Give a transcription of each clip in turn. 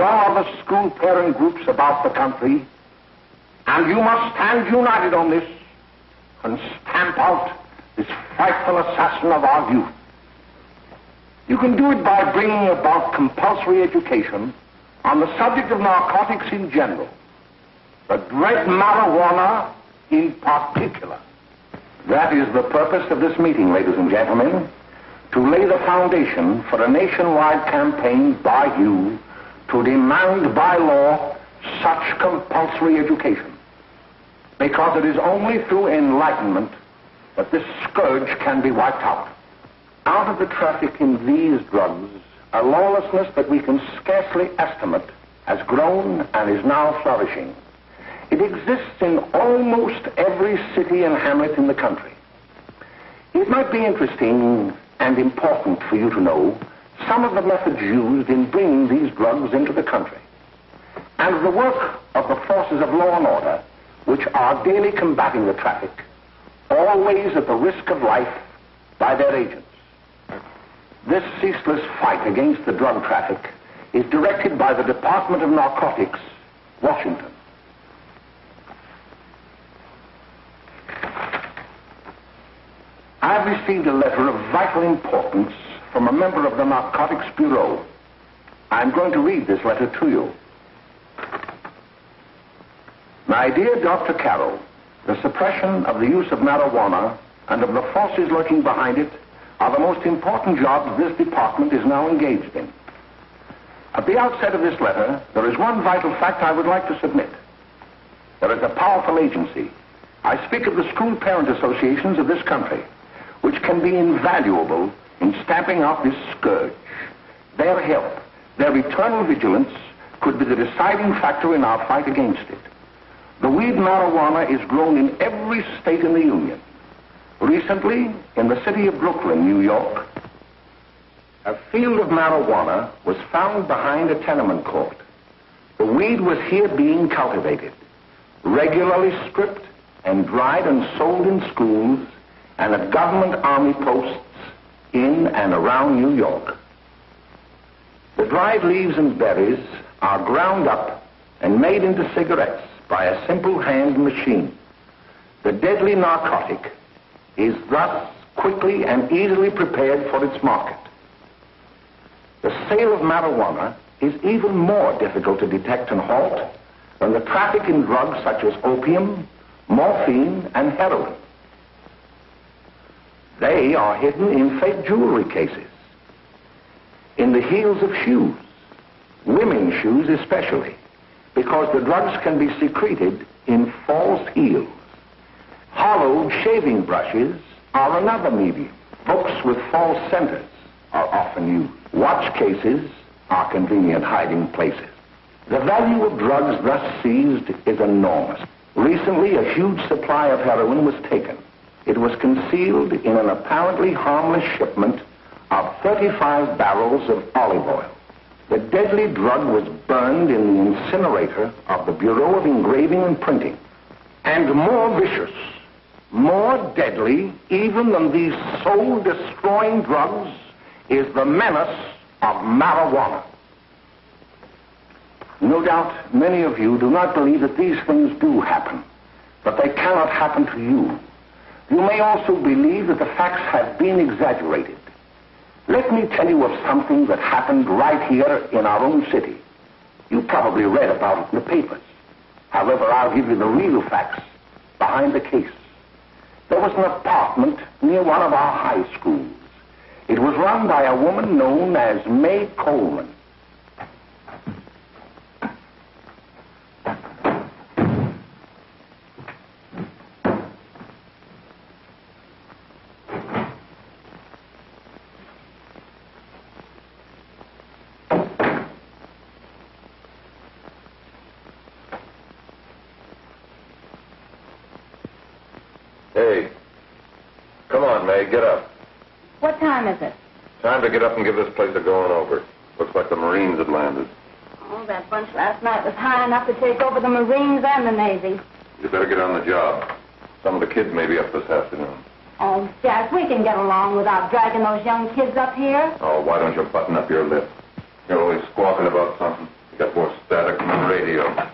and all other school parent groups about the country, and you must stand united on this and stamp out this frightful assassin of our youth. You can do it by bringing about compulsory education on the subject of narcotics in general, but dread marijuana in particular. That is the purpose of this meeting, ladies and gentlemen, to lay the foundation for a nationwide campaign by you to demand by law such compulsory education. Because it is only through enlightenment that this scourge can be wiped out. Out of the traffic in these drugs, a lawlessness that we can scarcely estimate has grown and is now flourishing. It exists in almost every city and hamlet in the country. It might be interesting and important for you to know some of the methods used in bringing these drugs into the country, and the work of the forces of law and order, which are daily combating the traffic, always at the risk of life, by their agents. This ceaseless fight against the drug traffic is directed by the Department of Narcotics, Washington. I've received a letter of vital importance from a member of the Narcotics Bureau. I'm going to read this letter to you. My dear Dr. Carroll, the suppression of the use of marijuana and of the forces lurking behind it are the most important jobs this department is now engaged in. At the outset of this letter, there is one vital fact I would like to submit. There is a powerful agency. I speak of the school parent associations of this country, which can be invaluable in stamping out this scourge. Their help, their eternal vigilance, could be the deciding factor in our fight against it. The weed marijuana is grown in every state in the Union. Recently, in the city of Brooklyn, New York, a field of marijuana was found behind a tenement court. The weed was here being cultivated, regularly stripped and dried and sold in schools and at government army posts in and around New York. The dried leaves and berries are ground up and made into cigarettes by a simple hand machine. The deadly narcotic is thus quickly and easily prepared for its market. The sale of marijuana is even more difficult to detect and halt than the traffic in drugs such as opium, morphine, and heroin. They are hidden in fake jewelry cases, in the heels of shoes, women's shoes especially, because the drugs can be secreted in false heels. Hollowed shaving brushes are another medium. Books with false centers are often used. Watch cases are convenient hiding places. The value of drugs thus seized is enormous. Recently, a huge supply of heroin was taken. It was concealed in an apparently harmless shipment of 35 barrels of olive oil. The deadly drug was burned in the incinerator of the Bureau of Engraving and Printing. And more vicious, more deadly, even than these soul-destroying drugs, is the menace of marijuana. No doubt many of you do not believe that these things do happen, but they cannot happen to you. You may also believe that the facts have been exaggerated. Let me tell you of something that happened right here in our own city. You probably read about it in the papers. However, I'll give you the real facts behind the case. There was an apartment near one of our high schools. It was run by a woman known as May Coleman. Hey, come on, May, get up. What time is it? Time to get up and give this place a going over. Looks like the Marines had landed. Oh, that bunch last night was high enough to take over the Marines and the Navy. You better get on the job. Some of the kids may be up this afternoon. Oh, Jack, we can get along without dragging those young kids up here. Oh, why don't you button up your lip? You're always squawking about something. Got more static from the radio.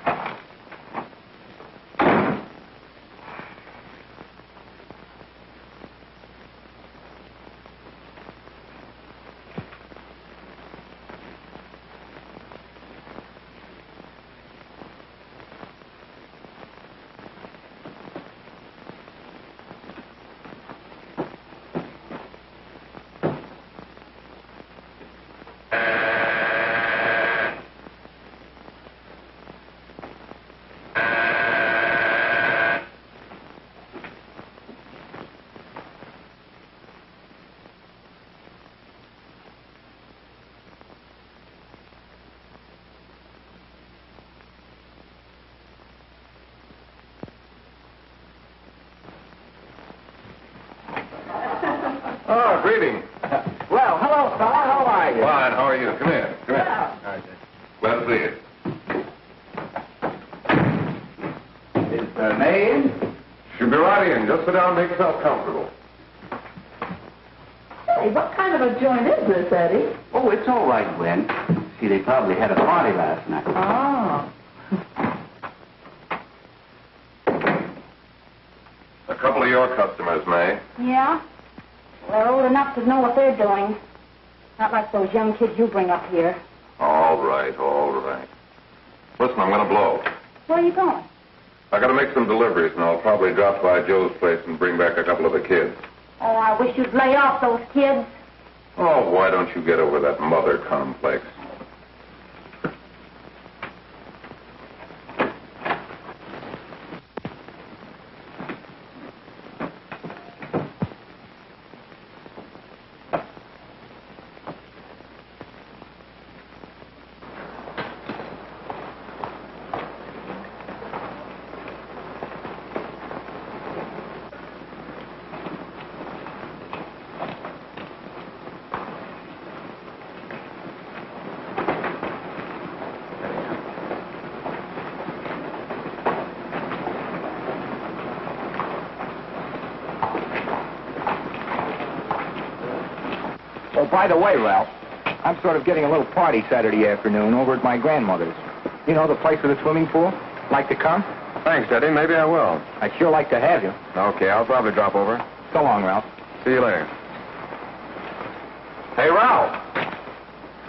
Oh, greeting. Well, hello, fella. How are you? Fine, how are you? Come here. Come here. Yeah. Glad to see you. Is May in? She'll be right in. Just sit down and make yourself comfortable. Hey, what kind of a joint is this, Eddie? Oh, it's all right, Gwen. See, they probably had a party last night. Oh. A couple of your customers, May. Yeah? They're old enough to know what they're doing. Not like those young kids you bring up here. All right, all right. Listen, I'm going to blow. Where are you going? I got to make some deliveries, and I'll probably drop by Joe's place and bring back a couple of the kids. Oh, I wish you'd lay off those kids. Oh, why don't you get over that mother complex? Oh, by the way, Ralph, I'm sort of getting a little party Saturday afternoon over at my grandmother's. You know, the place with the swimming pool? Like to come? Thanks, Eddie. Maybe I will. I'd sure like to have you. Okay, I'll probably drop over. So long, Ralph. See you later. Hey, Ralph.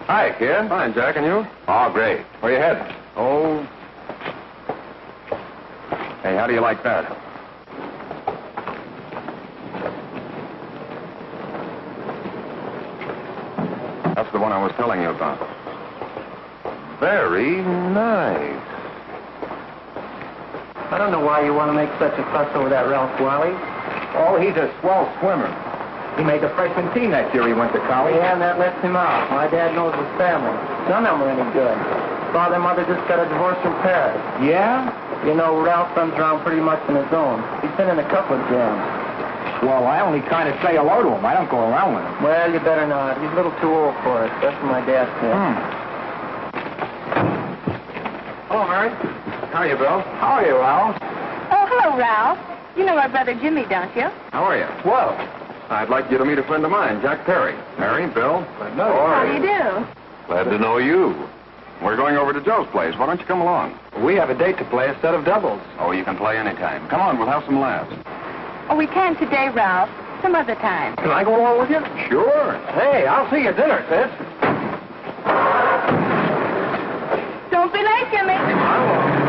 Hi, kid. Fine, Jack, and you? Oh, great. Where you heading? Oh. Hey, how do you like that? That's the one I was telling you about. Very nice. I don't know why you want to make such a fuss over that Ralph Wally. Oh, he's a swell swimmer. He made the freshman team that year he went to college. Yeah, and that lets him out. My dad knows his family. None of them are any good. Father and mother just got a divorce from Paris. Yeah? You know, Ralph runs around pretty much on his own. He's been in a couple of jams. Well, I only kind of say hello to him. I don't go around with him. Well, you better not. He's a little too old for it. That's what my dad said. Hello, Mary. How are you, Bill? How are you, Ralph? Oh, hello, Ralph. You know our brother Jimmy, don't you? How are you? Well, I'd like you to meet a friend of mine, Jack Perry. Mary, Bill. How do you do? Glad to know you. We're going over to Joe's place. Why don't you come along? we have a date to play a set of doubles. Oh, you can play anytime. Come on, we'll have some laughs. Oh, we can't today, Ralph. Some other time. Can I go along with you? Sure. Hey, I'll see you at dinner, sis. Don't be late, Jimmy. I won't.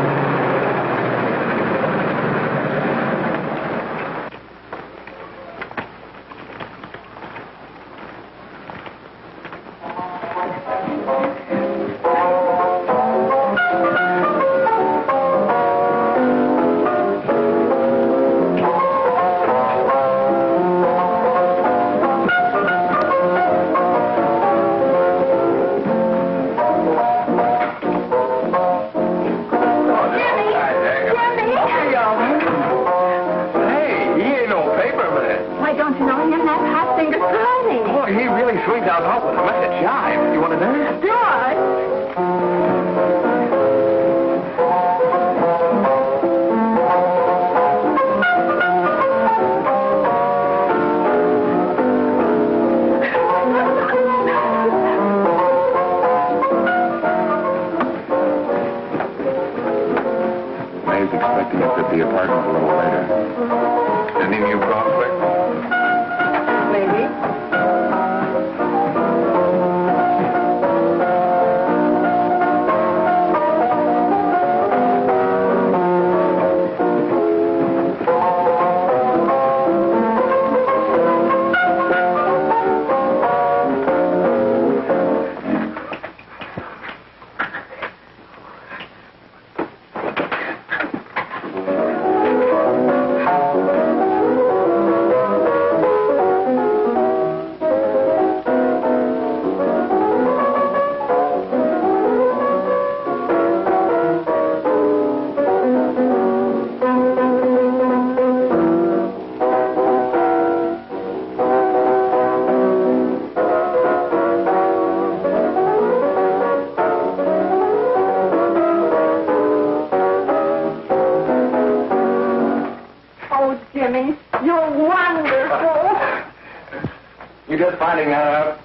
finding that out.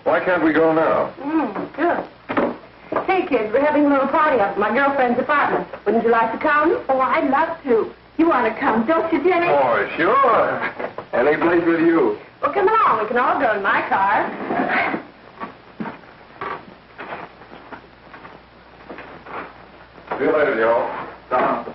Why can't we go now? Good. Hey, kids, we're having a little party up at my girlfriend's apartment. Wouldn't you like to come? Oh, I'd love to. You want to come, don't you, Jenny? Oh, sure. Any place with you. Well, come along. We can all go in my car. See you later, Joe. Tom.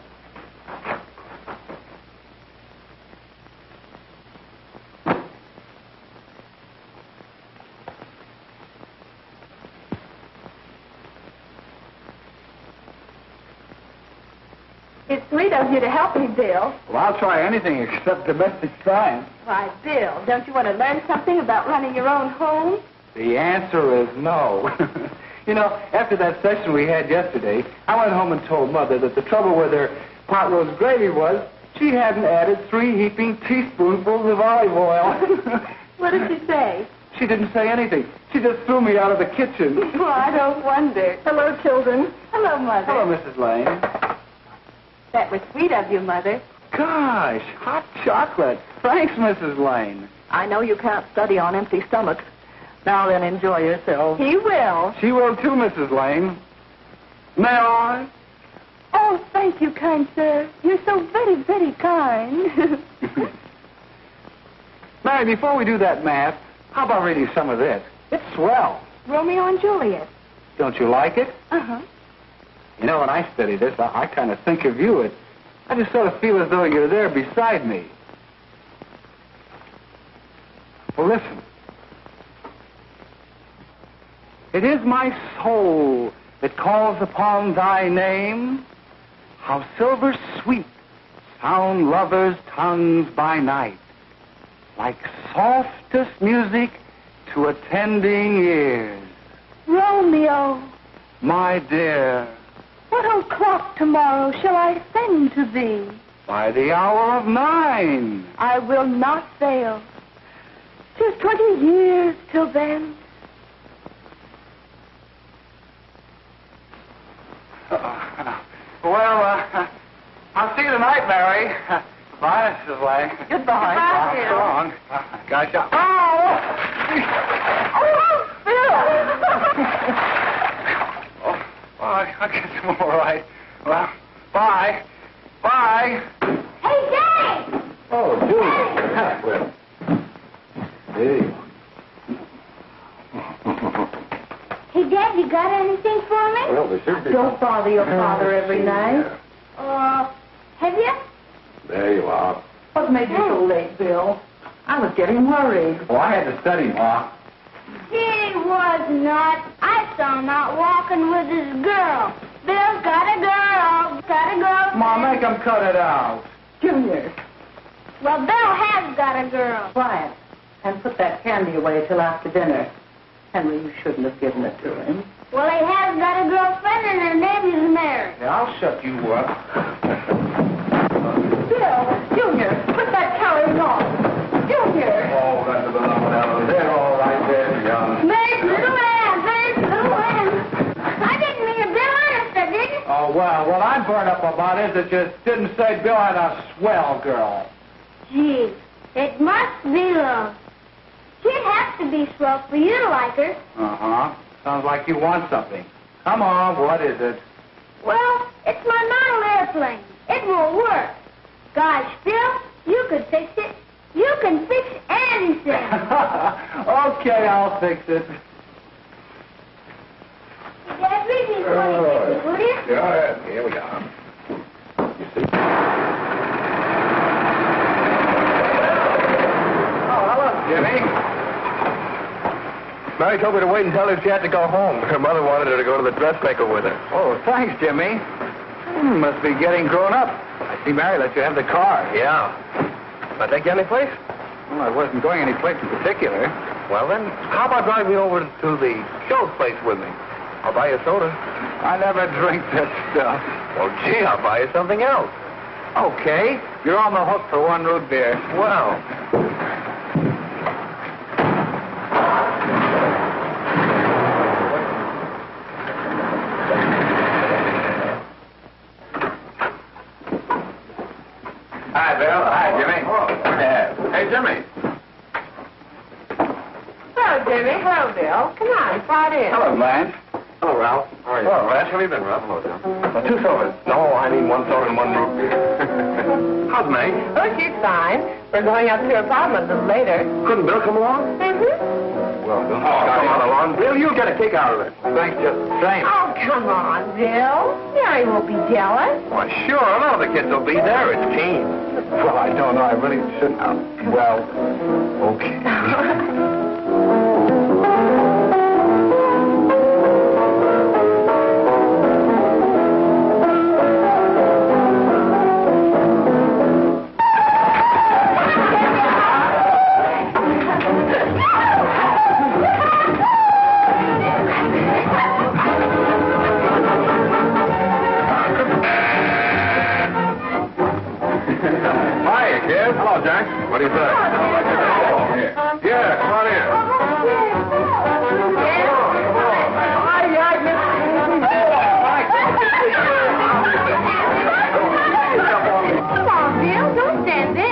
It's sweet of you to help me, Bill. Well, I'll try anything except domestic science. Why, Bill, don't you want to learn something about running your own home? The answer is no. You know, after that session we had yesterday, I went home and told Mother that the trouble with her pot roast gravy was she hadn't added 3 heaping teaspoonfuls of olive oil. What did she say? She didn't say anything. She just threw me out of the kitchen. Well, I don't wonder. Hello, children. Hello, Mother. Hello, Mrs. Lane. That was sweet of you, Mother. Gosh, hot chocolate. Thanks, Mrs. Lane. I know you can't study on empty stomachs. Now then, enjoy yourself. He will. She will too, Mrs. Lane. May I? Oh, thank you, kind sir. You're so very, very kind. Mary, before we do that math, how about reading some of this? It's swell. Romeo and Juliet. Don't you like it? Uh-huh. You know, when I study this, I kind of think of you. I just sort of feel as though you're there beside me. Well, listen. It is my soul that calls upon thy name. How silver sweet sound lovers' tongues by night, like softest music to attending ears. Romeo, My dear, what o'clock tomorrow shall I send to thee? by the hour of 9. I will not fail. 'Tis 20 years till then. I'll see you tonight, Mary. Bye, Mrs. Lane. Goodbye. Goodbye, Bill. So long. Gotcha. Oh, I guess I'm all right. Well, bye. Bye. Hey, Daddy! Oh, Julie. Well. Hey. Hey, Dad, you got anything for me? Well, there should be. Don't bother your father every night. Have you? There you are. What made you so late, Bill? I was getting worried. Well, I had to study, Ma. He was not. I saw him out walking with his girl. Bill's got a girl. Got a girl. Ma, make him cut it out. Junior, Well, Bill has got a girl. quiet. And put that candy away till after dinner. Henry, you shouldn't have given it to him. Well, he has got a girlfriend and her name is Mary. Yeah, I'll shut you up. Bill, Junior, put that carrying on. Junior! Oh, that's a little down there, all right there, young. Mary's little Ann. Mary's little Ann. I didn't mean to Bill honest, I didn't. Oh, well, what I'm burned up about is that you didn't say Bill had a swell girl. Gee, it must be love. She'd have to be swell for you to like her. Uh-huh. Sounds like you want something. Come on, what is it? Well, it's my model airplane. It won't work. Gosh, Bill, you could fix it. You can fix anything. Okay, I'll fix it. Dad, read me 26, will you? Yeah, here we are. You see? Oh, hello, Jimmy. Mary told me to wait and tell her she had to go home. Her mother wanted her to go to the dressmaker with her. Oh, thanks, Jimmy. Must be getting grown up. I see Mary let you have the car. Yeah. Can I take you any place? Well, I wasn't going any place in particular. Well, then, how about driving me over to the show place with me? I'll buy you a soda. I never drink that stuff. Well, gee, I'll buy you something else. Okay, you're on the hook for 1 root beer. Well. Hi, Bill. Hi, Jimmy. Hey, Jimmy. Hello, Jimmy. Hello, Bill. Come on, slide in. Hello, Blanche. Hello, Ralph. How are you? Hello, Ralph. How have you been, Ralph? Hello, Jim. 2 sodas. No, I need 1 soda and 1 root beer. How's May? Oh, she's fine. We're going up to her apartment a little later. Couldn't Bill come along? Mm-hmm. Well, don't come on along. Bill, you'll get a kick out of it. Thanks just the same. Oh, come on, Bill. Mary won't be jealous. Why, sure. None of the kids will be there. It's team. Well, I don't know. I really shouldn't. Well, okay. Hello, Jack. What do you say? Yeah, come on in. Come on, Bill. Don't stand there.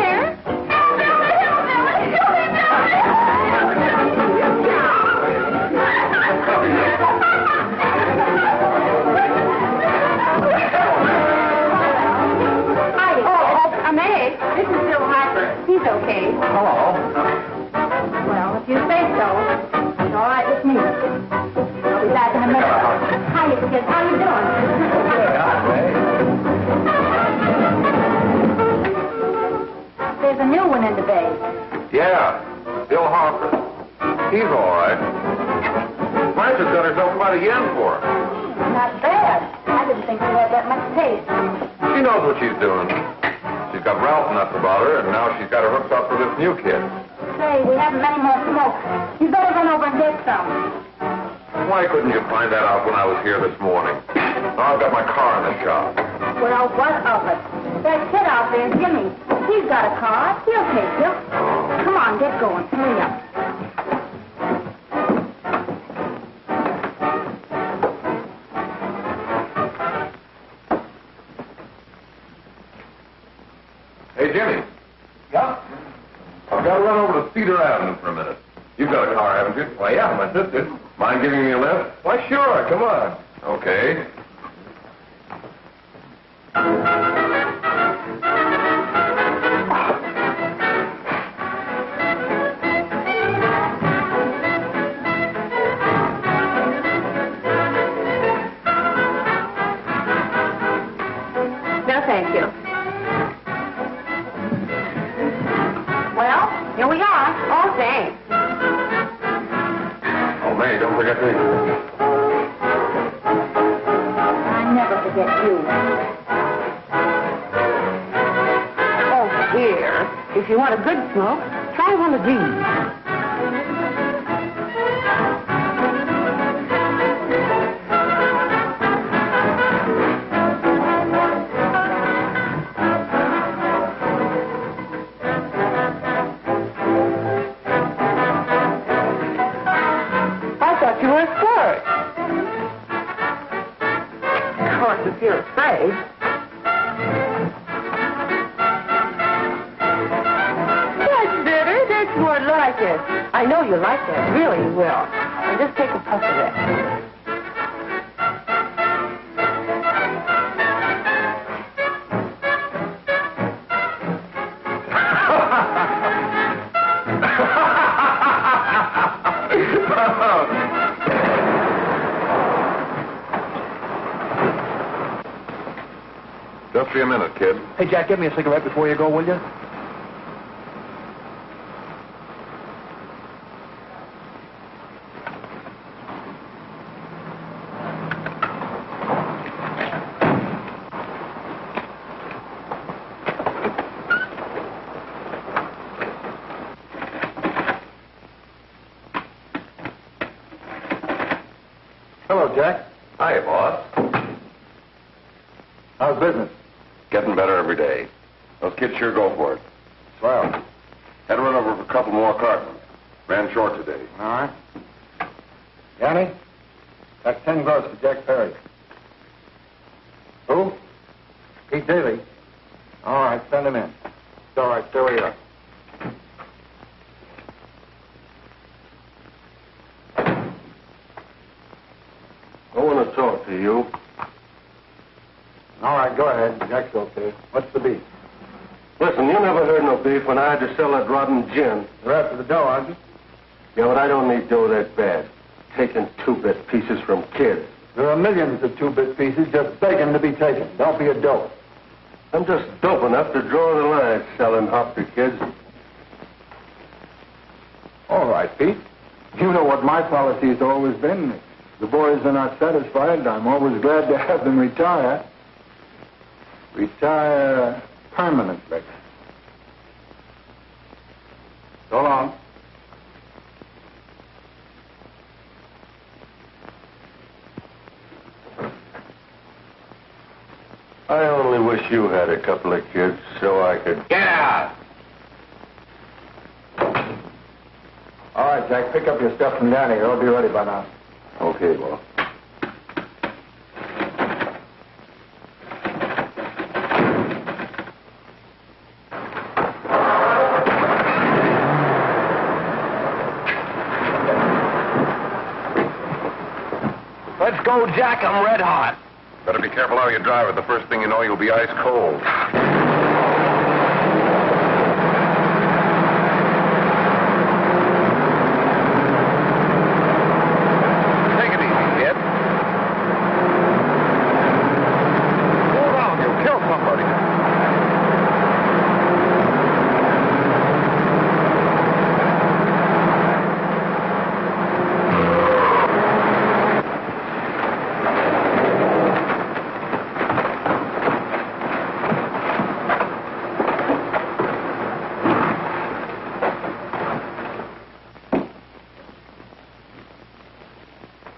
This is Bill Harper. He's okay. Hello. Well, if you say so, it's all right with me. I'll be back in a minute. Hi, kids. How you doing? There's a new one in the bay. Yeah, Bill Harper. He's all right. Martha's got herself quite a yen for her. Not bad. I didn't think she had that much taste. She knows what she's doing. She's got Ralph nuts about her, and now she's got her hooked up with this new kid. Say, we haven't many more smokes. You better run over and get some. Why couldn't you find that out when I was here this morning? Now I've got my car in the shop. Well, what of it? That kid out there, Jimmy, he's got a car. He'll take you. Come on, get going. Hurry up. Hey, Jimmy. Yeah? I've got to run over to Cedar Avenue for a minute. You've got a car, haven't you? Why, yeah, my sister. Mind giving me a lift? Why, sure. Come on. Okay. No, thank you. Well, here we are. Oh, thanks. Oh, May, don't forget me. I never forget you. Oh, here. If you want a good smoke, try one of these. You were a flirt. Of course, if you're afraid. That's better. That's more like it. I know you like that. Really, you will. Now just take a puff of that. Just be a minute, kid. Hey, Jack, give me a cigarette before you go, will you? Hello, Jack. Hiya, boss. How's business? Getting better every day. Those kids sure go for it. Swell. Had to run over for a couple more cartons. Ran short today. All right. Yanni, that's 10 gross for Jack Perry. Who? Pete Daly. All right, send him in. all right. There we are. I want to talk to you. All right, go ahead. Jack's okay. What's the beef? Listen, you never heard no beef when I had to sell that rotten gin. You're after the dough, aren't you? Yeah, but I don't need dough that bad. Taking two-bit pieces from kids. There are millions of two-bit pieces just begging to be taken. Don't be a dope. I'm just dope enough to draw the line selling hop to kids. All right, Pete. You know what my policy has always been. If the boys are not satisfied, I'm always glad to have them retire. Retire permanently. So long. I only wish you had a couple of kids so I could... Get out! All right, Jack, pick up your stuff from down here. I'll be ready by now. Okay, well. Let's go, Jack. I'm red hot. Better be careful how you drive it. The first thing you know, you'll be ice cold. Take it easy, kid. Hold on, you'll kill somebody.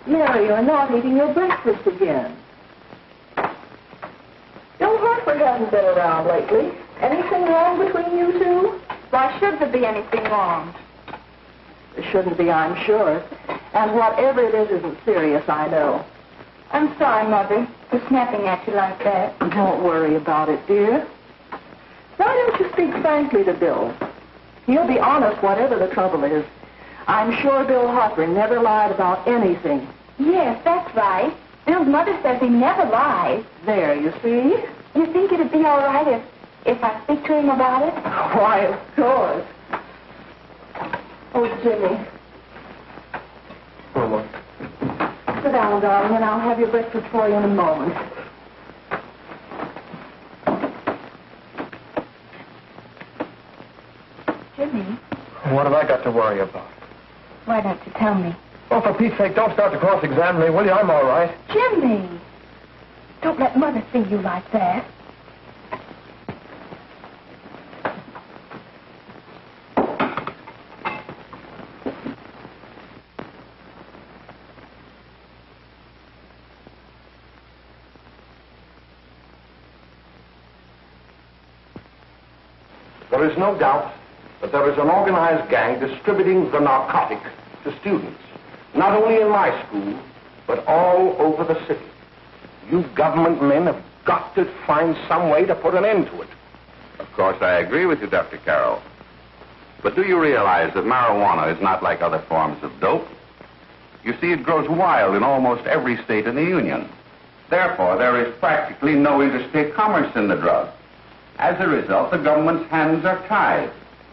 Mary, you're not eating your breakfast again. Bill Hartford hasn't been around lately. Anything wrong between you two? Why should there be anything wrong? There shouldn't be, I'm sure. And whatever it is isn't serious, I know. I'm sorry, Mother, for snapping at you like that. Don't worry about it, dear. Why don't you speak frankly to Bill? He'll be honest whatever the trouble is. I'm sure Bill Harper never lied about anything. Yes, that's right. Bill's mother says he never lies. There, you see? You think it'd be all right if I speak to him about it? Why, of course. Oh, Jimmy. Sit down, darling, and I'll have your breakfast for you in a moment. Jimmy, What have I got to worry about? why don't you tell me? Oh, for Pete's sake, don't start to cross-examine me, will you? I'm all right. Jimmy! Don't let Mother see you like that. There is no doubt that there is an organized gang distributing the narcotic to students, not only in my school, but all over the city. You government men have got to find some way to put an end to it. Of course, I agree with you, Dr. Carroll. But do you realize that marijuana is not like other forms of dope? You see, it grows wild in almost every state in the Union. Therefore, there is practically no interstate commerce in the drug. As a result, the government's hands are tied.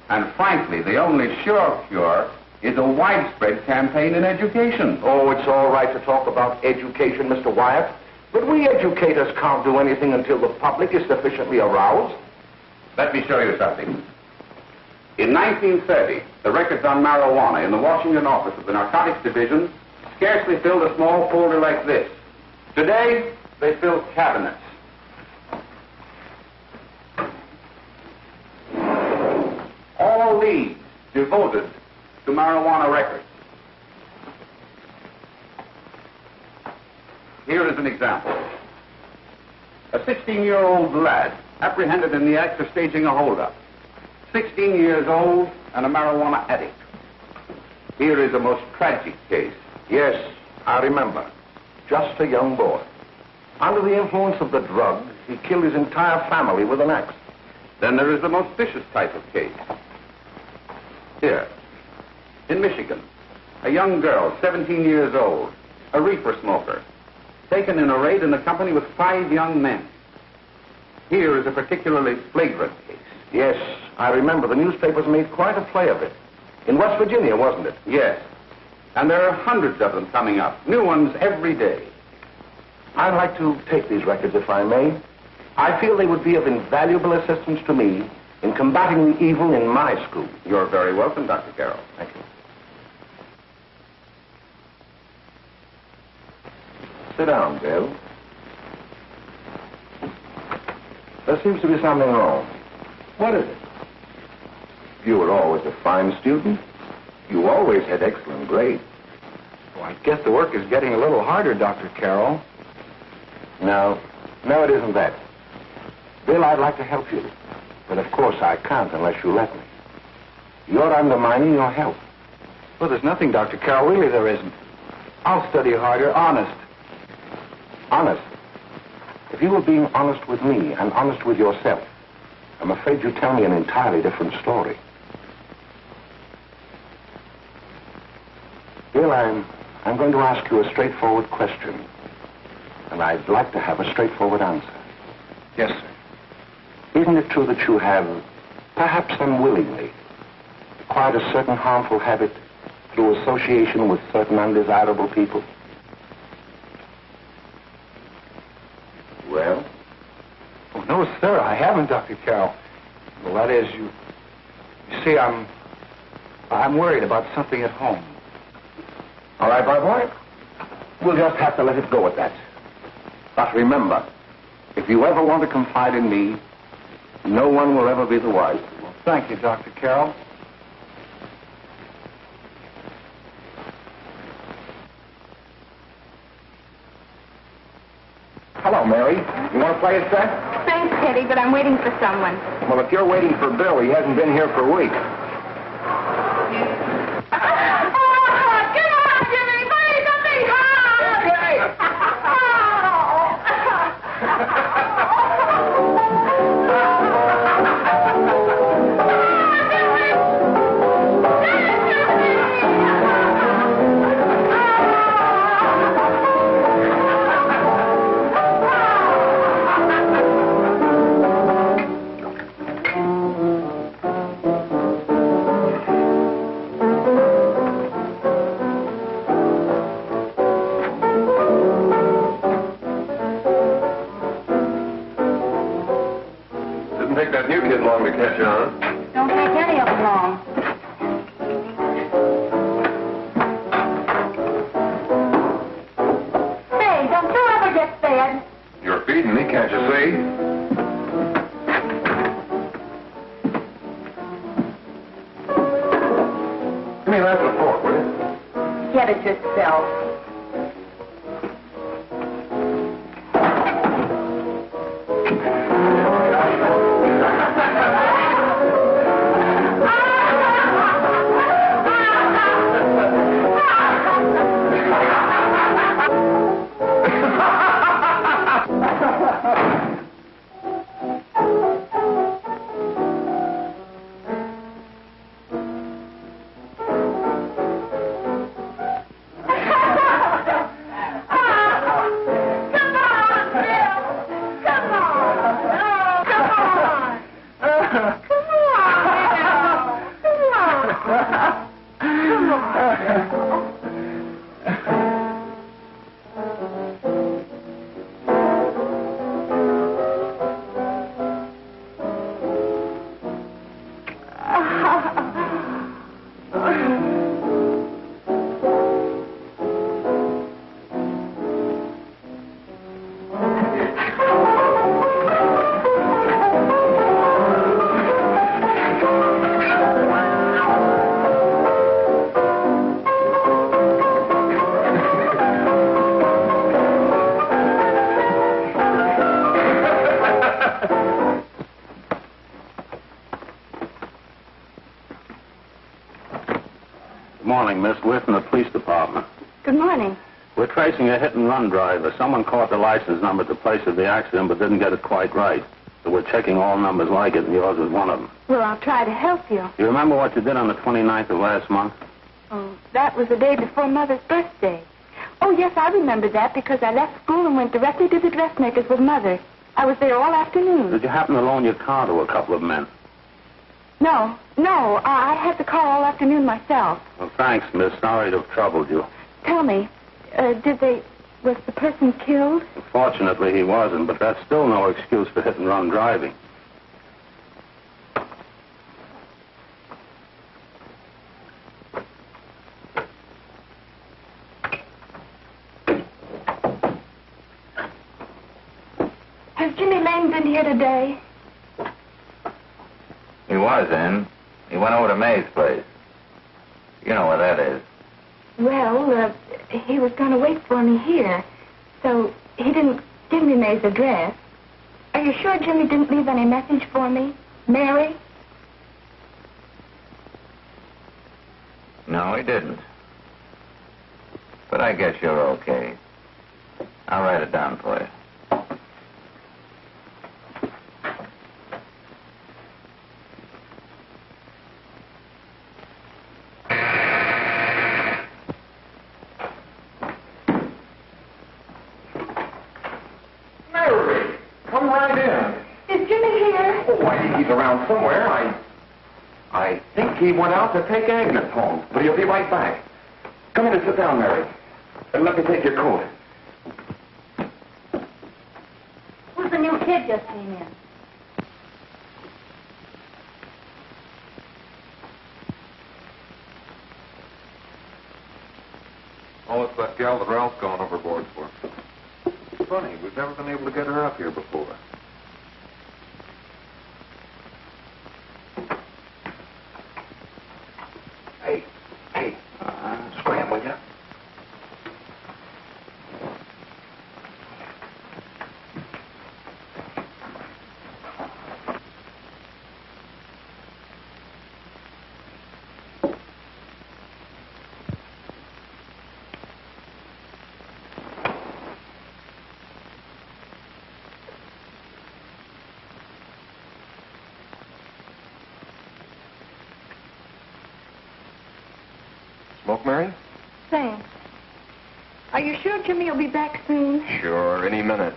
And frankly, the only sure cure is a widespread campaign in education. Oh, it's all right to talk about education, Mr. Wyatt, but we educators can't do anything until the public is sufficiently aroused. Let me show you something. In 1930, the records on marijuana in the Washington office of the Narcotics Division scarcely filled a small folder like this. Today, they fill cabinets. All these devoted to marijuana records. Here is an example. A 16-year-old lad apprehended in the act of staging a holdup. 16 years old and a marijuana addict. Here is a most tragic case. Yes, I remember. Just a young boy. Under the influence of the drug, he killed his entire family with an axe. Then there is the most vicious type of case. Here, in Michigan, a young girl, 17 years old, a reefer smoker, taken in a raid in the company with 5 young men. Here is a particularly flagrant case. Yes, I remember. The newspapers made quite a play of it. In West Virginia, wasn't it? Yes. And there are hundreds of them coming up, new ones every day. I'd like to take these records, if I may. I feel they would be of invaluable assistance to me in combating the evil in my school. You're very welcome, Dr. Carroll. Thank you. Sit down, Bill. There seems to be something wrong. What is it? You were always a fine student. You always had excellent grades. Well, I guess the work is getting a little harder, Dr. Carroll. No, it isn't that. Bill, I'd like to help you. But of course I can't unless you let me. You're undermining your health. Well, there's nothing, Dr. Carroll. Really, there isn't. I'll study harder, honest. Honest? If you were being honest with me and honest with yourself, I'm afraid you'd tell me an entirely different story. Bill, I'm going to ask you a straightforward question. And I'd like to have a straightforward answer. Yes, sir. Isn't it true that you have, perhaps unwillingly, acquired a certain harmful habit through association with certain undesirable people? Well? Oh, no, sir, I haven't, Dr. Carroll. Well, that is, you see, I'm worried about something at home. All right, my boy. We'll just have to let it go at that. But remember, if you ever want to confide in me, no one will ever be the wiser. Well, thank you, Dr. Carroll. Hello, Mary. You want to play a set? Thanks, Teddy, but I'm waiting for someone. Well, if you're waiting for Bill, he hasn't been here for weeks. Catch on. Don't take any of them long. Say, don't you ever get fed? You're feeding me, can't you see? Give me that and fork, will you? Get it yourself. Morning, Miss Whit from the police department. Good morning. We're tracing a hit-and-run driver. Someone caught the license number at the place of the accident but didn't get it quite right. We're checking all numbers like it, and yours is one of them. Well, I'll try to help you. You remember what you did on the 29th of last month? Oh, that was the day before Mother's birthday. Oh, yes, I remember that because I left school and went directly to the dressmaker's with Mother. I was there all afternoon. Did you happen to loan your car to a couple of men? No. I had the car all afternoon myself. Well, thanks, miss. Sorry to have troubled you. Tell me, was the person killed? Fortunately, he wasn't, but that's still no excuse for hit-and-run driving. Has Jimmy Lane been here today? He was in. He went over to May's place. You know where that is. Well, he was going to wait for me here, so he didn't give me May's address. Are you sure Jimmy didn't leave any message for me? Mary? No, he didn't. But I guess you're okay. I'll write it down for you. Come right in. Is Jimmy here? Oh, I think he's around somewhere. I think he went out to take Agnes home, but he'll be right back. Come in and sit down, Mary. And let me take your coat. Who's the new kid just came in? Oh, it's that gal that Ralph's gone overboard for. Funny, we've never been able to get her up here before. Hey, scram, will you? Smoke, Mary? Thanks. Are you sure Jimmy will be back soon? Sure, any minute.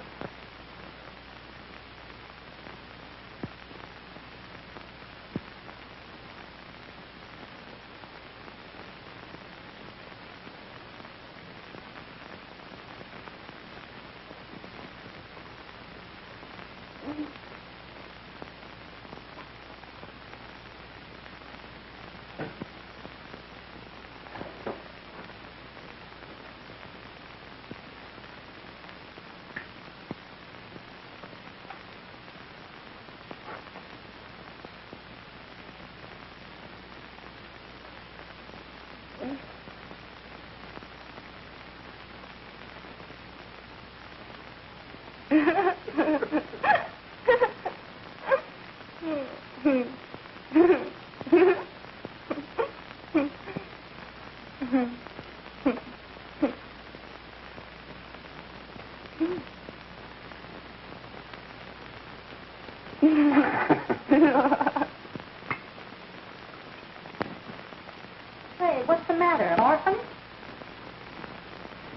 Hey, what's the matter, an orphan?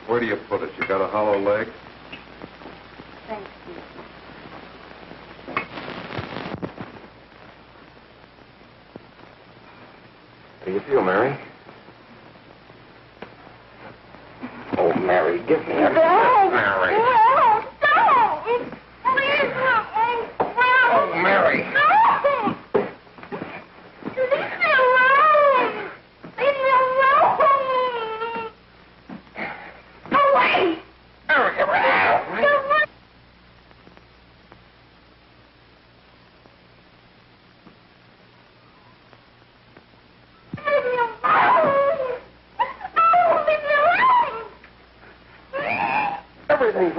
Where do you put it? You got a hollow leg? Thank you. How do you feel, Mary? Oh, Mary, give me a... Mary. No, don't! Please, no. Oh, Mary. No! Leave me alone! Leave me alone! Go away! Mary, get out. Go away! Leave me alone! Oh, leave me alone! Everything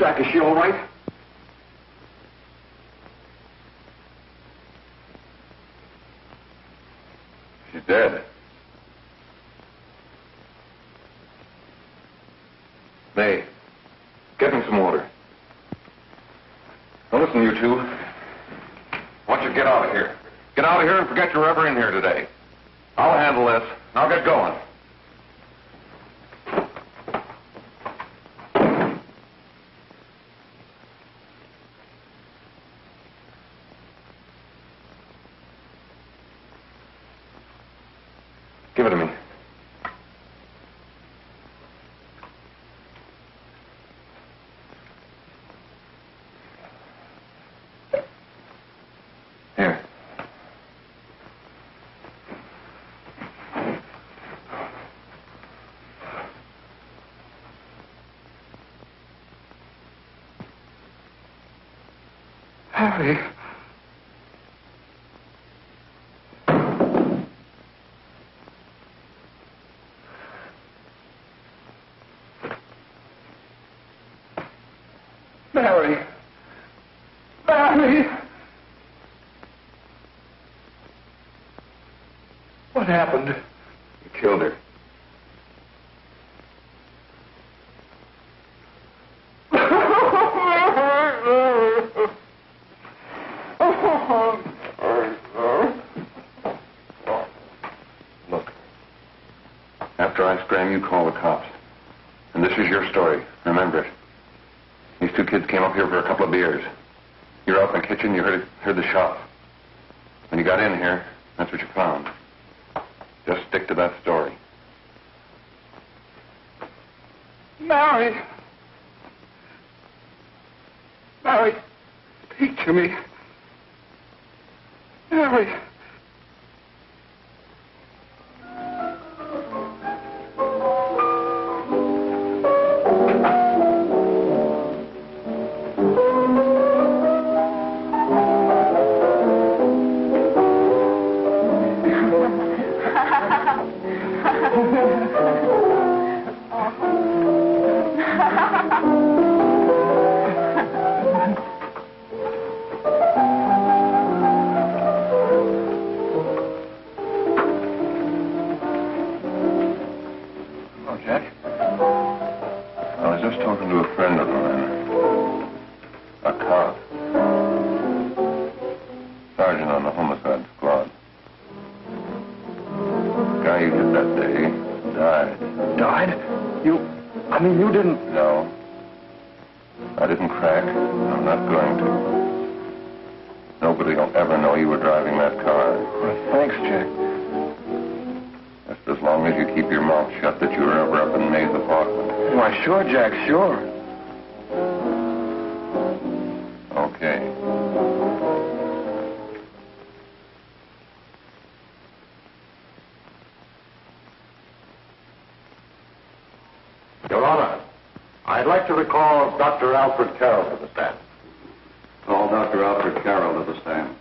Jack, is she all right? She's dead. May, get me some water. Now listen, you two. I want you to get out of here. Get out of here and forget you're ever in here today. I'll handle this. I'll get going. Give it to me. Here. Harry. Mary. Mary. What happened? You killed her. Look. After I scram, you call the cops. And this is your story. Remember it. These two kids came up here for a couple of beers. You were out in the kitchen, you heard the shot. When you got in here, that's what you found. Just stick to that story. Mary. Mary, speak to me. Mary. Sure, Jack, sure. Okay. Your Honor, I'd like to recall Dr. Alfred Carroll to the stand. Call Dr. Alfred Carroll to the stand.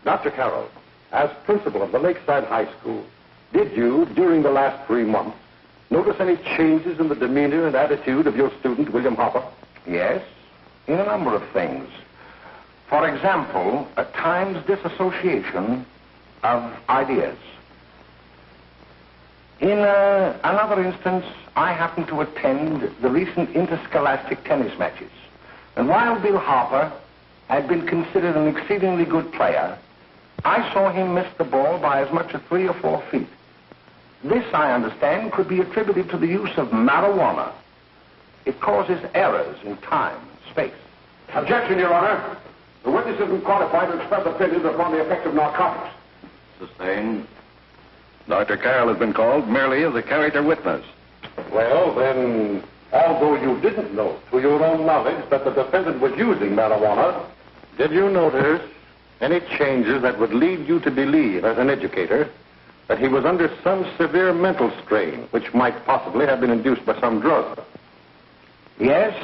Dr. Carroll, as principal of the Lakeside High School, did you, during the last 3 months, notice any changes in the demeanor and attitude of your student, William Hopper? Yes, in a number of things. For example, at times disassociation of ideas. In another instance, I happened to attend the recent interscholastic tennis matches. And while Bill Harper had been considered an exceedingly good player, I saw him miss the ball by as much as 3 or 4 feet. This, I understand, could be attributed to the use of marijuana. It causes errors in time and space. Objection, Your Honor. The witness isn't qualified to express opinions upon the effect of narcotics. Sustained. Dr. Carroll has been called merely as a character witness. Well, then, although you didn't know to your own knowledge that the defendant was using marijuana, did you notice any changes that would lead you to believe, as an educator, that he was under some severe mental strain, which might possibly have been induced by some drug? Yes,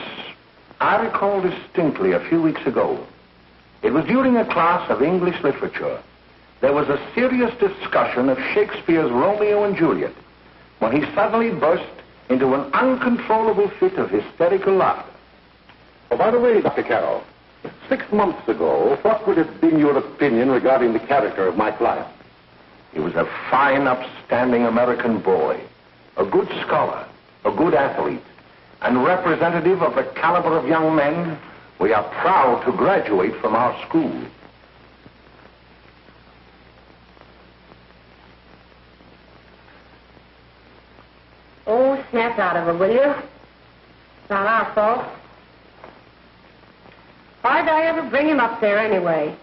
I recall distinctly a few weeks ago It was during a class of English literature. There was a serious discussion of Shakespeare's Romeo and Juliet when he suddenly burst into an uncontrollable fit of hysterical laughter. Oh, by the way, Dr. Carroll, 6 months ago, what would have been your opinion regarding the character of my client? He was a fine, upstanding American boy, a good scholar, a good athlete, and representative of the caliber of young men we are proud to graduate from our school. Oh, snap out of it, will you? It's not our fault. Why'd I ever bring him up there anyway?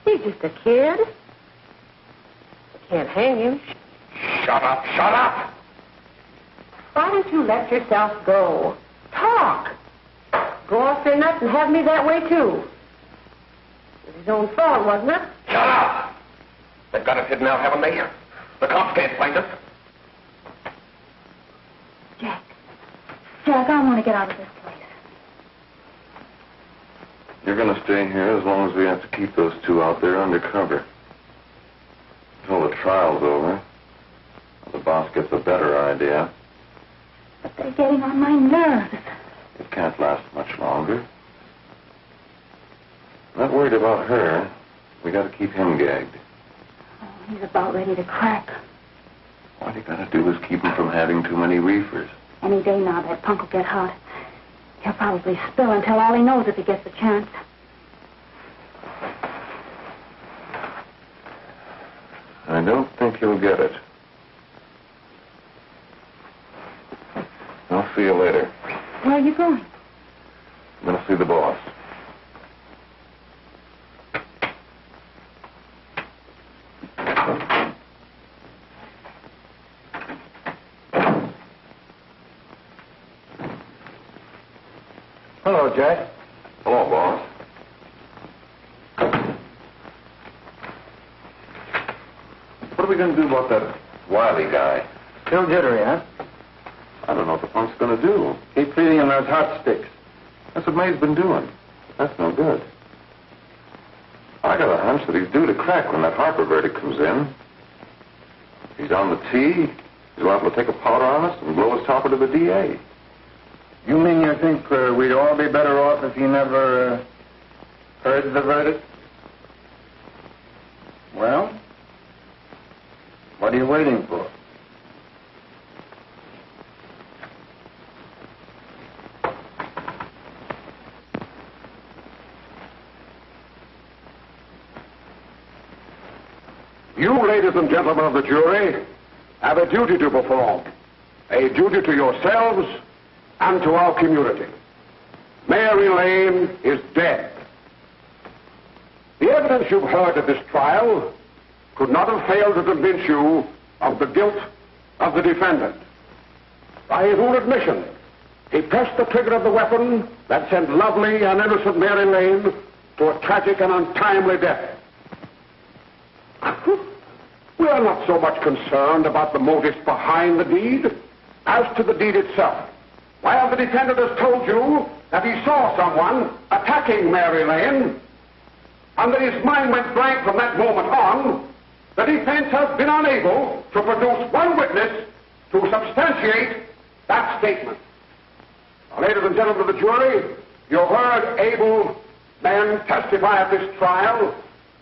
He's just a kid. I can't hang him. Shut up, shut up! Why don't you let yourself go? Talk. Go off their nuts and have me that way, too. It was his own fault, wasn't it? Shut up! They've got us hidden out, haven't they? The cops can't find us. Jack, I want to get out of this place. You're going to stay here as long as we have to keep those two out there undercover. Until the trial's over. The boss gets a better idea. But they're getting on my nerves. It can't last much longer. Not worried about her. We got to keep him gagged. Oh, he's about ready to crack. All you got to do is keep him from having too many reefers. Any day now, that punk will get hot. He'll probably spill and tell all he knows if he gets the chance. I don't think he'll get it. I'll see you later. Where are you going? I'm going to see the boss. Hello, Jack. Hello, boss. What are we going to do about that Wiley guy? Still jittery, huh? I don't know what the punk's going to do. Keep feeding him those hot sticks. That's what May's been doing. That's no good. I got a hunch that he's due to crack when that Harper verdict comes in. He's on the tee. He's liable to take a powder on us and blow his topper to the DA. You mean you think we'd all be better off if he never heard the verdict? Well, what are you waiting for? You, ladies and gentlemen of the jury, have a duty to perform. A duty to yourselves and to our community. Mary Lane is dead. The evidence you've heard at this trial could not have failed to convince you of the guilt of the defendant. By his own admission, he pressed the trigger of the weapon that sent lovely and innocent Mary Lane to a tragic and untimely death. We are not so much concerned about the motives behind the deed as to the deed itself. While the defendant has told you that he saw someone attacking Mary Lane and that his mind went blank from that moment on, the defense has been unable to produce one witness to substantiate that statement. Now, ladies and gentlemen of the jury, you heard able men testify at this trial,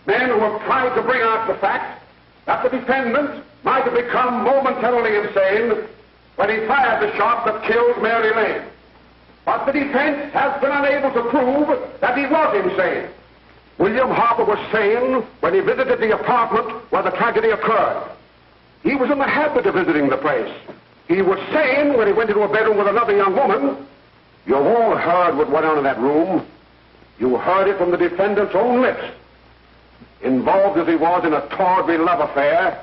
men who have tried to bring out the fact that the defendant might have become momentarily insane when he fired the shot that killed Mary Lane. But the defense has been unable to prove that he was insane. William Harper was sane when he visited the apartment where the tragedy occurred. He was in the habit of visiting the place. He was sane when he went into a bedroom with another young woman. You've all heard what went on in that room. You heard it from the defendant's own lips. Involved as he was in a tawdry love affair,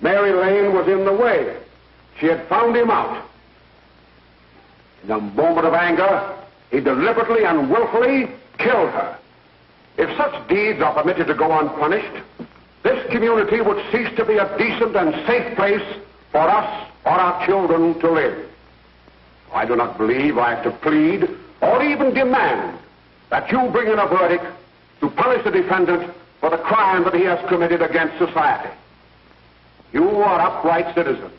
Mary Lane was in the way. She had found him out. In a moment of anger, he deliberately and willfully killed her. If such deeds are permitted to go unpunished, this community would cease to be a decent and safe place for us or our children to live. I do not believe I have to plead or even demand that you bring in a verdict to punish the defendant for the crime that he has committed against society. You are upright citizens.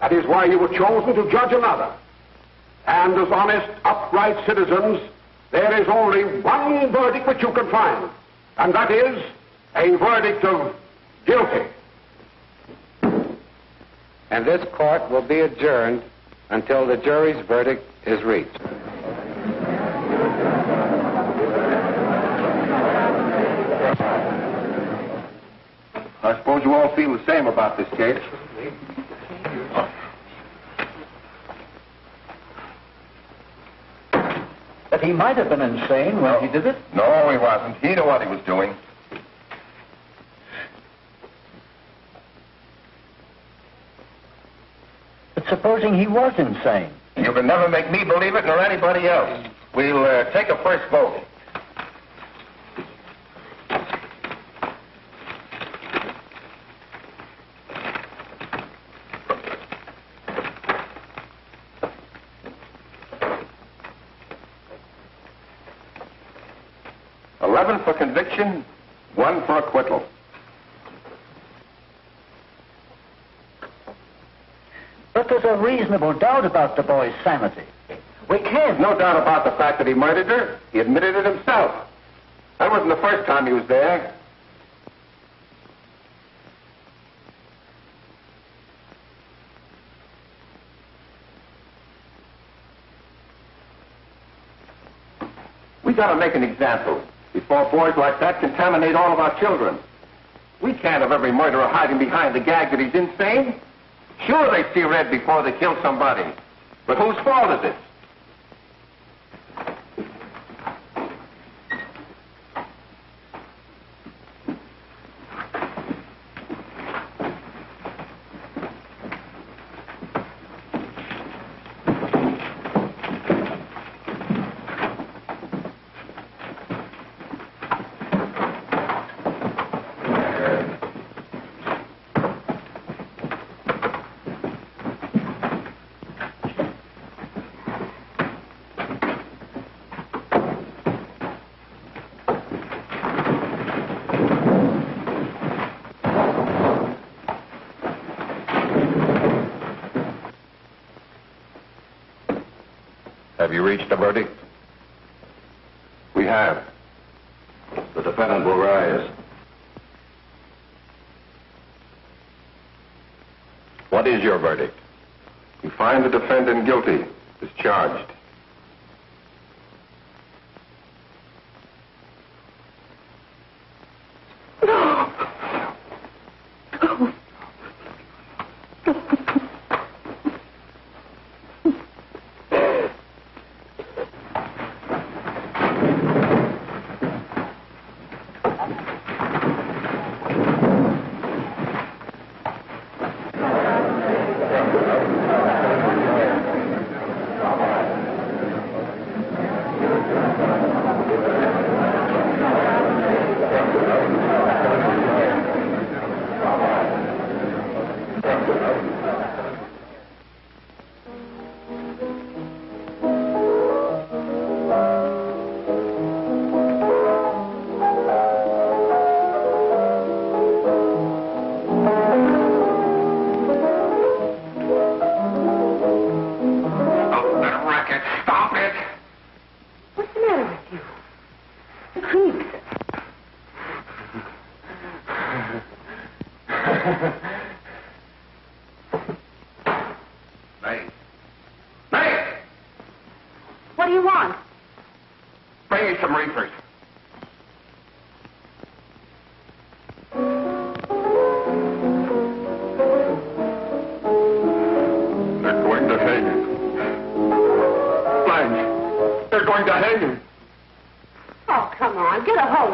That is why you were chosen to judge another. And as honest, upright citizens, there is only one verdict which you can find, and that is a verdict of guilty. And this court will be adjourned until the jury's verdict is reached. I suppose you all feel the same about this case. That he might have been insane when he did it? No, he wasn't. He knew what he was doing. But supposing he was insane? You can never make me believe it nor anybody else. We'll take a first vote. For conviction, 1 for acquittal. But there's a reasonable doubt about the boy's sanity. We can't. No doubt about the fact that he murdered her. He admitted it himself. That wasn't the first time he was there. We gotta make an example before boys like that contaminate all of our children. We can't have every murderer hiding behind the gag that he's insane. Sure, they see red before they kill somebody. But whose fault is it? Have you reached a verdict? We have. The defendant will rise. What is your verdict? You find the defendant guilty, as charged.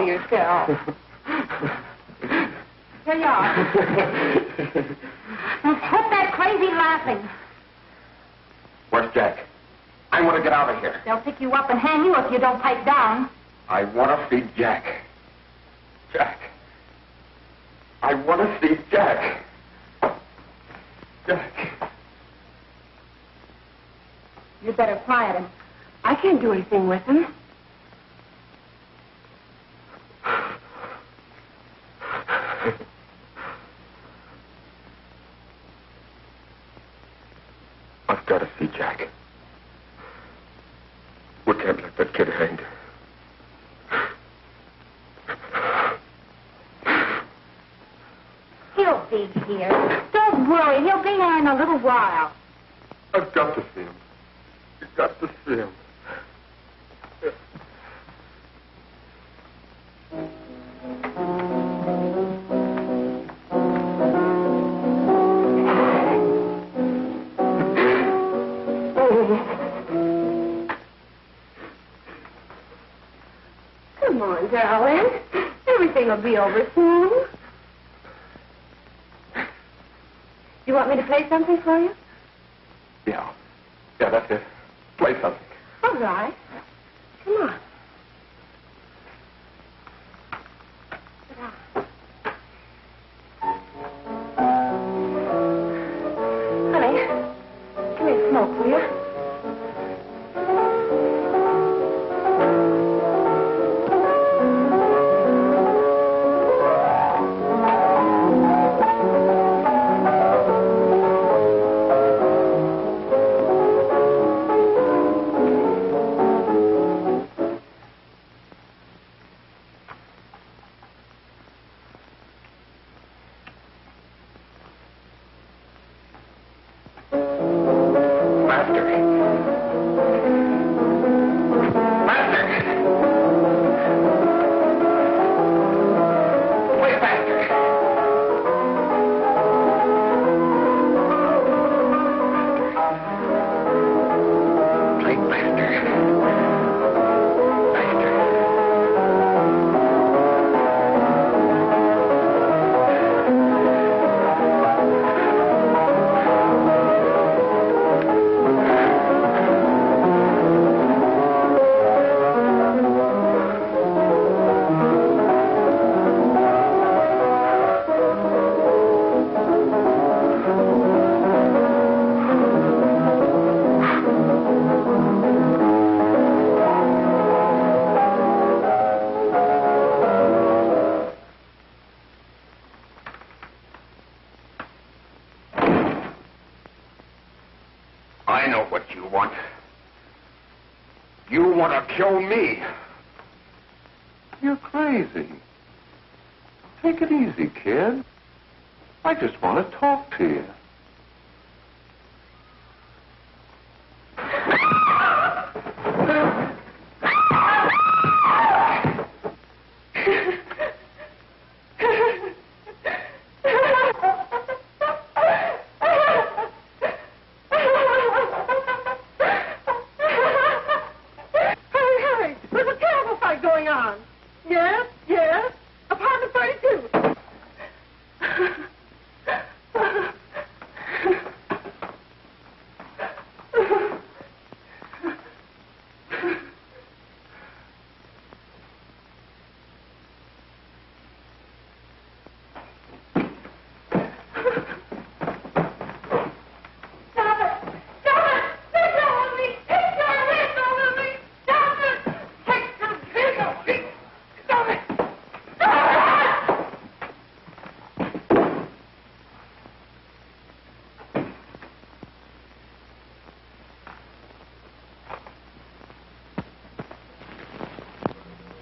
Yourself. Here you are. Now quit that crazy laughing. Where's Jack? I want to get out of here. They'll pick you up and hang you if you don't pipe down. I want to see Jack. Jack. I want to see Jack. Jack. You'd better quiet him. I can't do anything with him. I've got to see Jack. We can't let that kid hang. He'll be here. Don't worry. He'll be here in a little while. I've got to see him. You've got to see him. Come on, darling. Everything will be over soon. You want me to play something for you? Yeah, that's it. Play something. All right. Come on. Sit down. Honey, give me a smoke, will you? I know what you want. You want to kill me. You're crazy. Take it easy, kid. I just want to talk to you.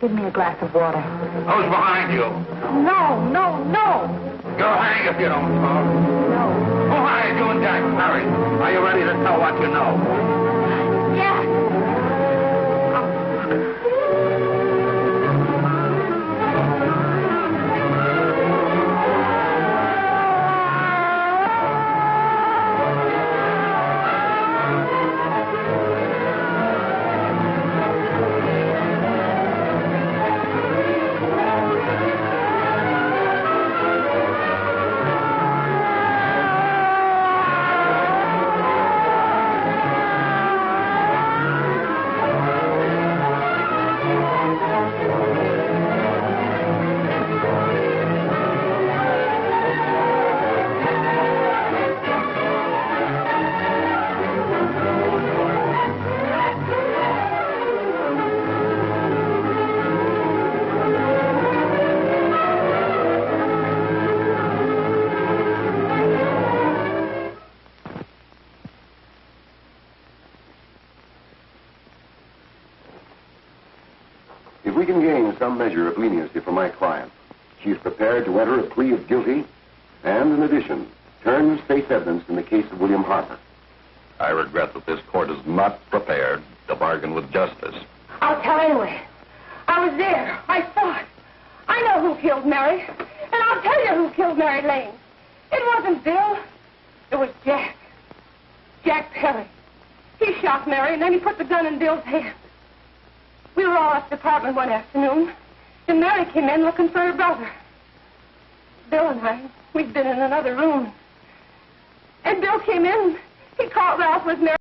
Give me a glass of water. Who's behind you? No, no, no. You'll hang if you don't talk. No. Who hired you and Jack? Hurry. Are you ready to tell what you know? Yes. some measure of leniency for my client. She is prepared to enter a plea of guilty and, in addition, turn the state's evidence in the case of William Harper. I regret that this court is not prepared to bargain with justice. I'll tell anyway. I was there. I saw it. I know who killed Mary. And I'll tell you who killed Mary Lane. It wasn't Bill. It was Jack. Jack Perry. He shot Mary, and then he put the gun in Bill's hand. We were all at the apartment one afternoon, and Mary came in looking for her brother. Bill and I, we'd been in another room. And Bill came in. He caught Ralph with Mary.